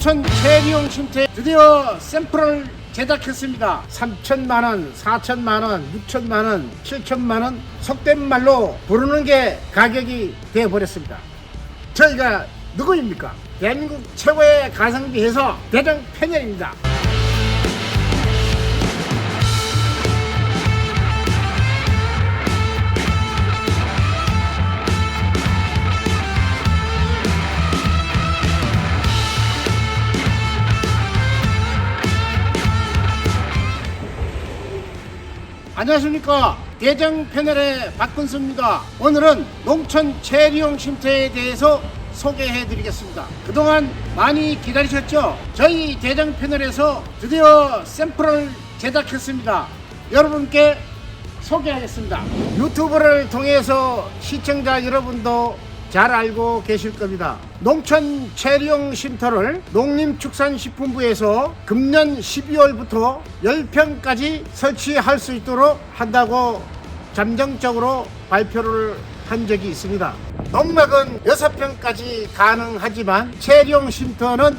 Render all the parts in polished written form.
농촌 재활용 쉼터에 드디어 샘플을 제작했습니다. 3천만원, 4천만원, 6천만원, 7천만원 속된 말로 부르는 게 가격이 되어버렸습니다. 저희가 누구입니까? 대한민국 최고의 가성비 회사 대정편연입니다. 안녕하십니까, 대정패널의 박근수입니다. 오늘은 농촌 재활용 쉼터에 대해서 소개해 드리겠습니다. 그동안 많이 기다리셨죠? 저희 대정패널에서 드디어 샘플을 제작했습니다. 여러분께 소개하겠습니다. 유튜브를 통해서 시청자 여러분도 잘 알고 계실 겁니다. 농촌 재활용 쉼터를 농림축산식품부에서 금년 12월부터 10평까지 설치할 수 있도록 한다고 잠정적으로 발표를 한 적이 있습니다. 농막은 6평까지 가능하지만 재활용 쉼터는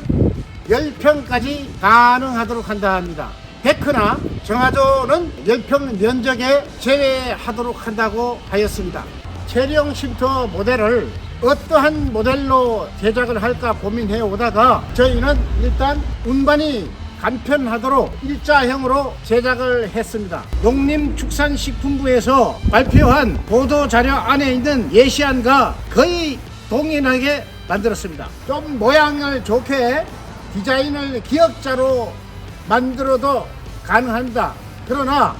10평까지 가능하도록 한다 합니다. 데크나 정화조는 10평 면적에 제외하도록 한다고 하였습니다. 재활용 쉼터 모델을 어떠한 모델로 제작을 할까 고민해 오다가 저희는 일단 운반이 간편하도록 일자형으로 제작을 했습니다. 농림축산식품부에서 발표한 보도자료 안에 있는 예시안과 거의 동일하게 만들었습니다. 좀 모양을 좋게 디자인을 기역자로 만들어도 가능합니다. 그러나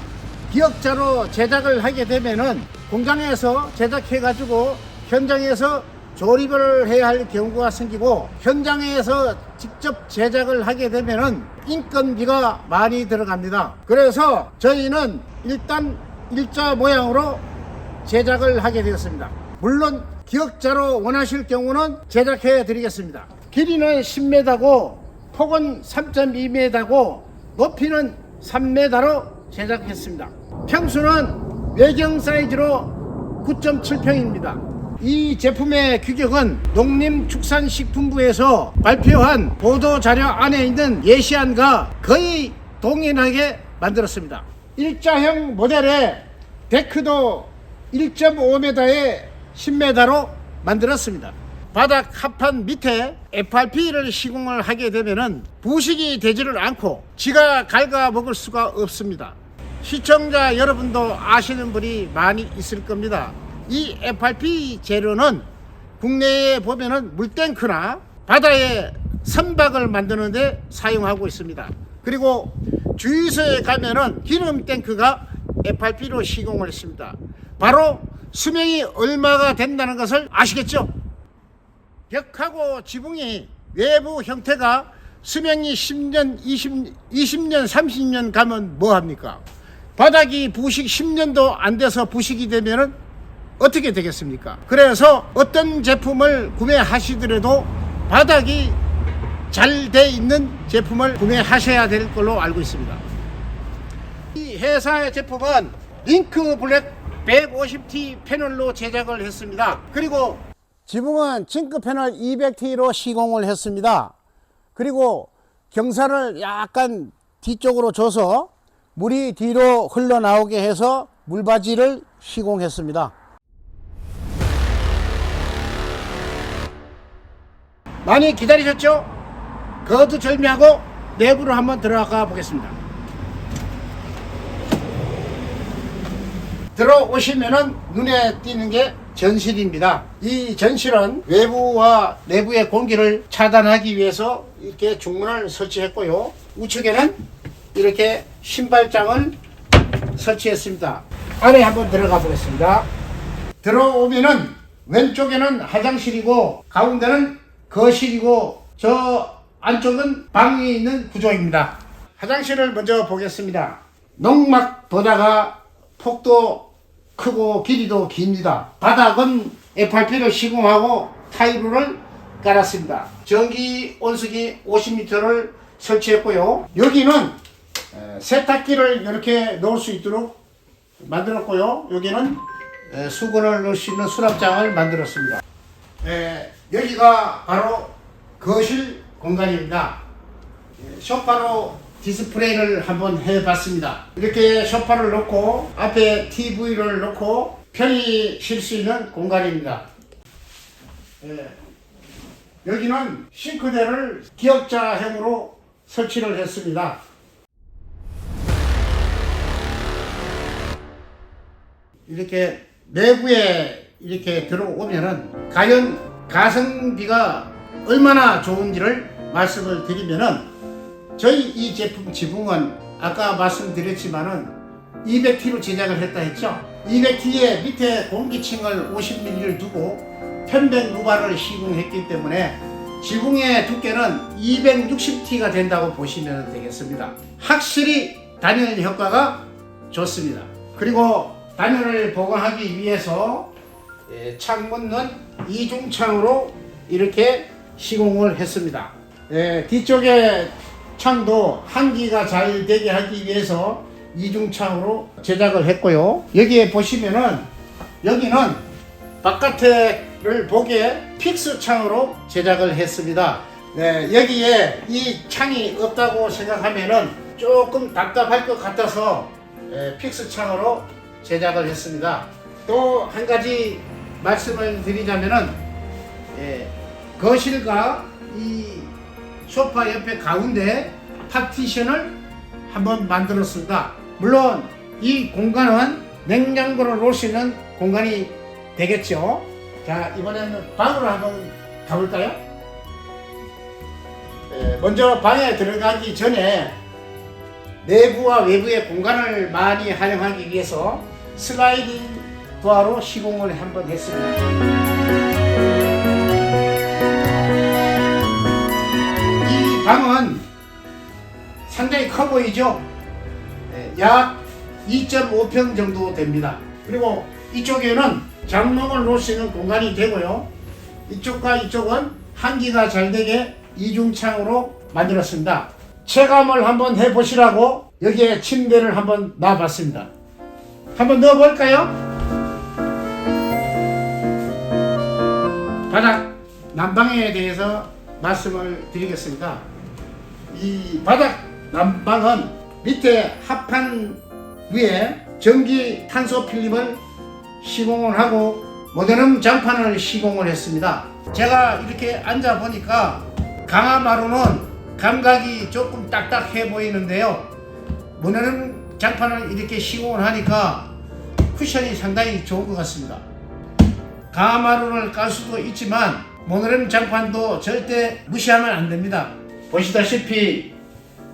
기역자로 제작을 하게 되면은 공장에서 제작해 가지고 현장에서 조립을 해야 할 경우가 생기고, 현장에서 직접 제작을 하게 되면은 인건비가 많이 들어갑니다. 그래서 저희는 일단 일자 모양으로 제작을 하게 되었습니다. 물론 기역자로 원하실 경우는 제작해 드리겠습니다. 길이는 10m고 폭은 3.2m고 높이는 3m로 제작했습니다. 평수는 외경 사이즈로 9.7평입니다. 이 제품의 규격은 농림축산식품부에서 발표한 보도자료 안에 있는 예시안과 거의 동일하게 만들었습니다. 일자형 모델의 데크도 1.5m에 10m로 만들었습니다. 바닥 합판 밑에 FRP를 시공을 하게 되면은 부식이 되지를 않고 지가 갉아 먹을 수가 없습니다. 시청자 여러분도 아시는 분이 많이 있을 겁니다. 이 FRP 재료는 국내에 보면은 물탱크나 바다에 선박을 만드는 데 사용하고 있습니다. 그리고 주유소에 가면은 기름 탱크가 FRP로 시공을 했습니다. 바로 수명이 얼마가 된다는 것을 아시겠죠? 벽하고 지붕이 외부 형태가 수명이 10년, 20년, 30년 가면 뭐합니까? 바닥이 부식 10년도 안 돼서 부식이 되면은 어떻게 되겠습니까? 그래서 어떤 제품을 구매하시더라도 바닥이 잘 돼 있는 제품을 구매하셔야 될 걸로 알고 있습니다. 이 회사의 제품은 링크 블랙 150T 패널로 제작을 했습니다. 그리고 지붕은 징크 패널 200T로 시공을 했습니다. 그리고 경사를 약간 뒤쪽으로 줘서 물이 뒤로 흘러나오게 해서 물바지를 시공했습니다. 많이 기다리셨죠? 거두절미하고 내부로 한번 들어가 보겠습니다. 들어오시면은 눈에 띄는 게 전실입니다. 이 전실은 외부와 내부의 공기를 차단하기 위해서 이렇게 중문을 설치했고요. 우측에는 이렇게 신발장을 설치했습니다. 안에 한번 들어가 보겠습니다. 들어오면은 왼쪽에는 화장실이고 가운데는 거실이고 저 안쪽은 방이 있는 구조입니다. 화장실을 먼저 보겠습니다. 농막보다가 폭도 크고 길이도 깁니다. 바닥은 FRP를 시공하고 타일을 깔았습니다. 전기 온수기 50m를 설치했고요. 여기는 세탁기를 이렇게 넣을 수 있도록 만들었고요. 여기는 수건을 넣을 수 있는 수납장을 만들었습니다. 여기가 바로 거실 공간입니다. 소파로 디스플레이를 한번 해봤습니다. 이렇게 소파를 놓고 앞에 TV를 놓고 편히 쉴 수 있는 공간입니다. 여기는 싱크대를 기역자형으로 설치를 했습니다. 이렇게 내부에 이렇게 들어오면은 과연 가성비가 얼마나 좋은지를 말씀을 드리면은 저희 이 제품 지붕은 아까 말씀드렸지만은 200T로 제작을 했다 했죠. 200T에 밑에 공기층을 50mm를 두고 편백 루바를 시공했기 때문에 지붕의 두께는 260T가 된다고 보시면 되겠습니다. 확실히 단열 효과가 좋습니다. 그리고 단열을 보강하기 위해서 창문은 이중창으로 이렇게 시공을 했습니다. 뒤쪽에 창도 한기가 잘 되게 하기 위해서 이중창으로 제작을 했고요. 여기에 보시면은 여기는 바깥을 보게 픽스 창으로 제작을 했습니다. 여기에 이 창이 없다고 생각하면은 조금 답답할 것 같아서 픽스 창으로 제작을 했습니다. 또 한 가지 말씀을 드리자면은 거실과 이 소파 옆에 가운데 파티션을 한번 만들었습니다. 물론 이 공간은 냉장고를 놓을 수 있는 공간이 되겠죠. 자, 이번에는 방으로 한번 가볼까요? 먼저 방에 들어가기 전에 내부와 외부의 공간을 많이 활용하기 위해서 슬라이딩 도어로 시공을 한번 했습니다. 이 방은 상당히 커 보이죠? 약 2.5평 정도 됩니다. 그리고 이쪽에는 장롱을 놓을 수 있는 공간이 되고요. 이쪽과 이쪽은 한기가 잘 되게 이중창으로 만들었습니다. 체감을 한번 해보시라고 여기에 침대를 한번 놔봤습니다. 한번 넣어볼까요? 바닥 난방에 대해서 말씀을 드리겠습니다. 이 바닥 난방은 밑에 합판 위에 전기 탄소 필름을 시공을 하고 모데름 장판을 시공을 했습니다. 제가 이렇게 앉아 보니까 강화마루는 감각이 조금 딱딱해 보이는데요. 모데름 장판을 이렇게 시공을 하니까 쿠션이 상당히 좋은 것 같습니다. 강화마루를 깔 수도 있지만 모노램 장판도 절대 무시하면 안 됩니다. 보시다시피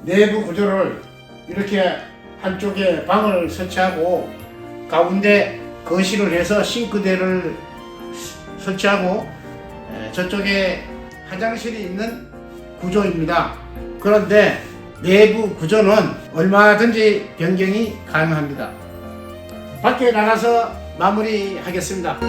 내부 구조를 이렇게 한쪽에 방을 설치하고 가운데 거실을 해서 싱크대를 설치하고 저쪽에 화장실이 있는 구조입니다. 그런데 내부 구조는 얼마든지 변경이 가능합니다. 밖에 나가서 마무리하겠습니다.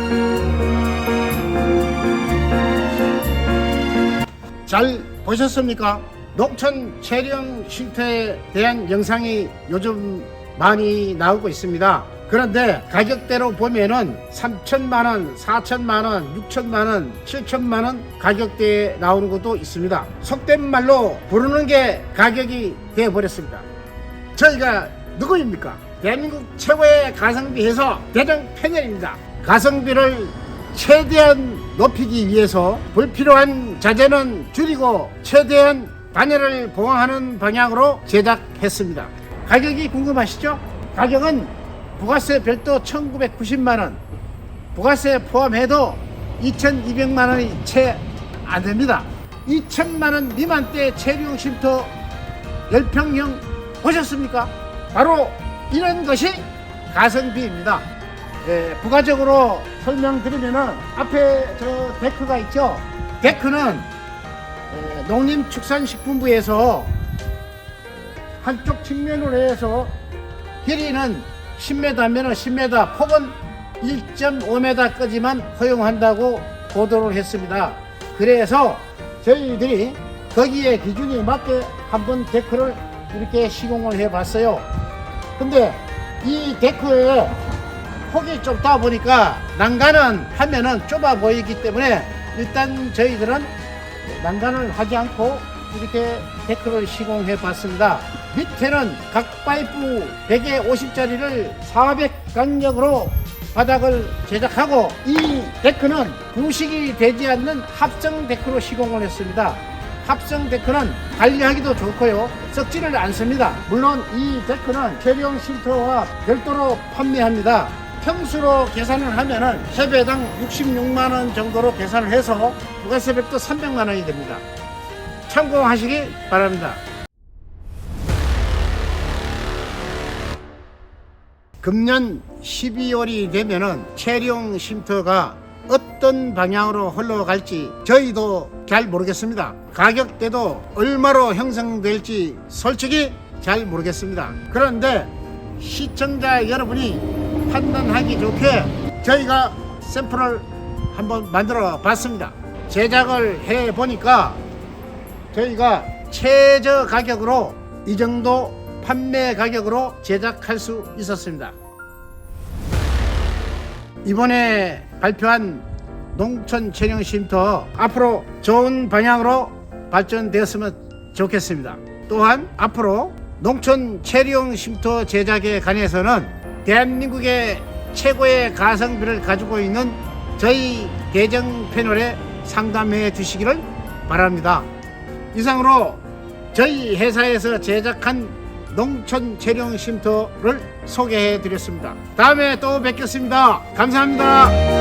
잘 보셨습니까? 농촌 촬영 쉼터에 대한 영상이 요즘 많이 나오고 있습니다. 그런데 가격대로 보면은 3천만원, 4천만원, 6천만원, 7천만원 가격대에 나오는 것도 있습니다. 속된 말로 부르는 게 가격이 되어버렸습니다. 저희가 누구입니까? 대한민국 최고의 가성비 회사 대전 패널입니다. 가성비를 최대한 높이기 위해서 불필요한 자재는 줄이고 최대한 단열을 보강하는 방향으로 제작했습니다. 가격이 궁금하시죠? 가격은 부가세 별도 1990만원, 부가세 포함해도 2200만원이 채 안됩니다. 2000만원 미만대 체류용 쉼터 10평형 보셨습니까? 바로 이런 것이 가성비입니다. 부가적으로 설명드리면은 앞에 저 데크가 있죠. 데크는 농림축산식품부에서 한쪽 측면으로 해서 길이는 10m면 10m, 폭은 1.5m까지만 허용한다고 보도를 했습니다. 그래서 저희들이 거기에 기준에 맞게 한번 데크를 이렇게 시공을 해봤어요. 근데 이 데크에 폭이 좁다 보니까 난간은 하면은 좁아 보이기 때문에 일단 저희들은 난간을 하지 않고 이렇게 데크를 시공해 봤습니다. 밑에는 각 파이프 150짜리를 400 간격으로 바닥을 제작하고, 이 데크는 부식이 되지 않는 합성 데크로 시공을 했습니다. 합성 데크는 관리하기도 좋고요, 썩지를 않습니다. 물론 이 데크는 체리용 쉼터와 별도로 판매합니다. 평수로 계산을 하면은 세배당 66만원 정도로 계산을 해서 부가세율도 300만원이 됩니다. 참고하시기 바랍니다. 금년 12월이 되면은 체리용 쉼터가 어떤 방향으로 흘러갈지 저희도 잘 모르겠습니다. 가격대도 얼마로 형성될지 솔직히 잘 모르겠습니다. 그런데 시청자 여러분이 판단하기 좋게 저희가 샘플을 한번 만들어 봤습니다. 제작을 해 보니까 저희가 최저 가격으로 이 정도 판매 가격으로 제작할 수 있었습니다. 이번에 발표한 농촌 체리용 쉼터 앞으로 좋은 방향으로 발전되었으면 좋겠습니다. 또한 앞으로 농촌 체리용 쉼터 제작에 관해서는 대한민국의 최고의 가성비를 가지고 있는 저희 대정 패널에 상담해 주시기를 바랍니다. 이상으로 저희 회사에서 제작한 농촌 체리용 쉼터를 소개해 드렸습니다. 다음에 또 뵙겠습니다. 감사합니다.